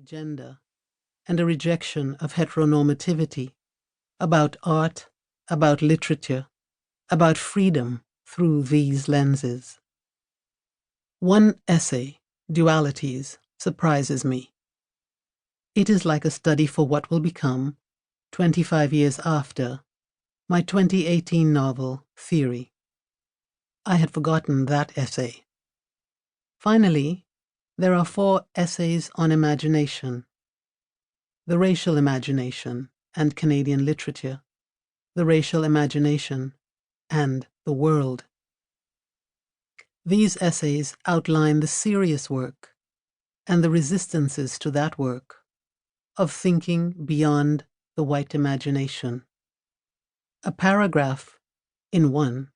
gender and a rejection of heteronormativity, about art, about literature, about freedom through these lenses. One essay, Dualities, surprises me. It is like a study for what will become, 25 years after, my 2018 novel, Theory. I had forgotten that essay. Finally, there are 4 essays on imagination: the racial imagination and Canadian literature, the racial imagination, and the world. These essays outline the serious work and the resistances to that work of thinking beyond the white imagination. A paragraph in one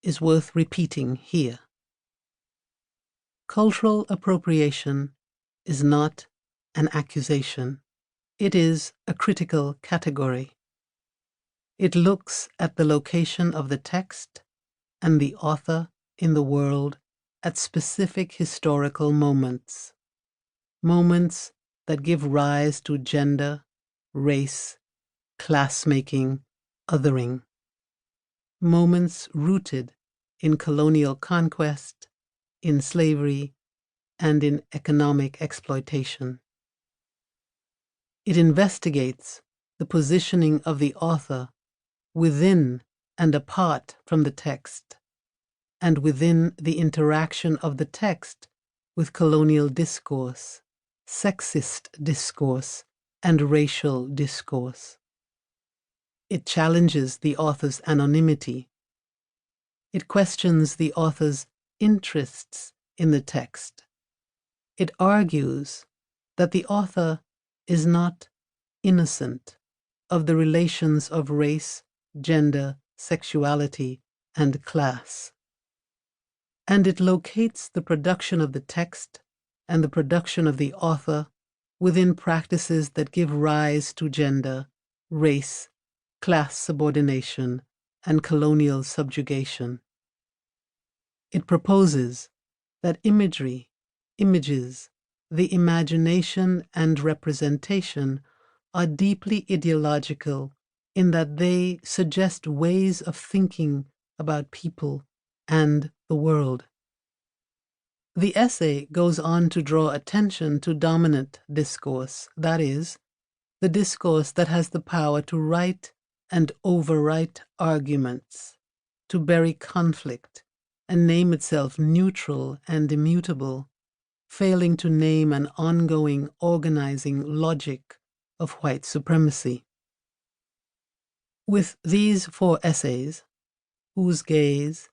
is worth repeating here. Cultural appropriation is not an accusation. It is a critical category. It looks at the location of the text and the author in the world at specific historical moments, moments that give rise to gender, race, class-making, othering, moments rooted in colonial conquest, in slavery, and in economic exploitation. It investigates the positioning of the author within and apart from the text, and within the interaction of the text with colonial discourse, sexist discourse, and racial discourse. It challenges the author's anonymity. It questions the author's interests in the text. It argues that the author is not innocent of the relations of race, gender, sexuality, and class. And it locates the production of the text and the production of the author within practices that give rise to gender, race, class subordination, and colonial subjugation. It proposes that imagery, images, the imagination and representation are deeply ideological in that they suggest ways of thinking about people and the world. The essay goes on to draw attention to dominant discourse, that is, the discourse that has the power to write and overwrite arguments, to bury conflict and name itself neutral and immutable, failing to name an ongoing organizing logic of white supremacy. With these 4 essays, Whose Gaze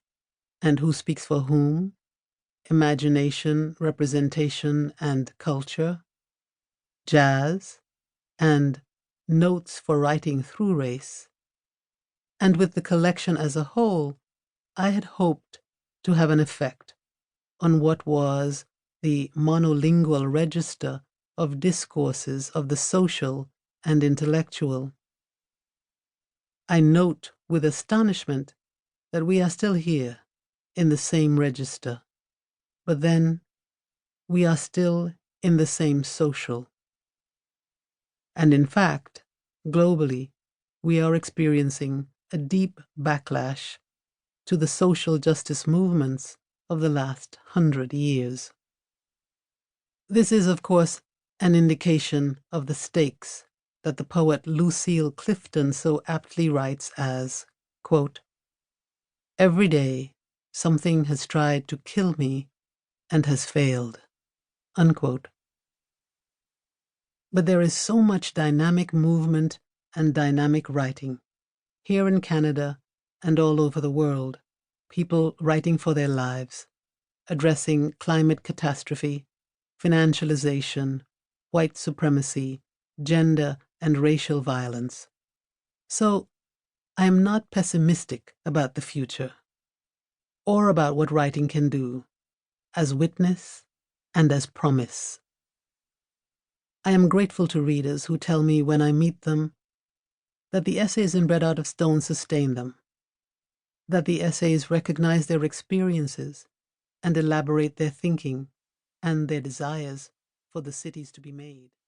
and Who Speaks for Whom, Imagination, Representation, and Culture, Jazz, and Notes for Writing Through Race, and with the collection as a whole, I had hoped to have an effect on what was the monolingual register of discourses of the social and intellectual. I note with astonishment that we are still here in the same register, but then we are still in the same social. And in fact, globally, we are experiencing a deep backlash to the social justice movements of the last 100 years. This is, of course, an indication of the stakes that the poet Lucille Clifton so aptly writes as, quote, "Every day something has tried to kill me and has failed," unquote. But there is so much dynamic movement and dynamic writing, here in Canada and all over the world, people writing for their lives, addressing climate catastrophe, financialization, white supremacy, gender and racial violence. So I am not pessimistic about the future, or about what writing can do, as witness and as promise. I am grateful to readers who tell me when I meet them that the essays in Bread Out of Stone sustain them, that the essays recognize their experiences and elaborate their thinking and their desires for the cities to be made.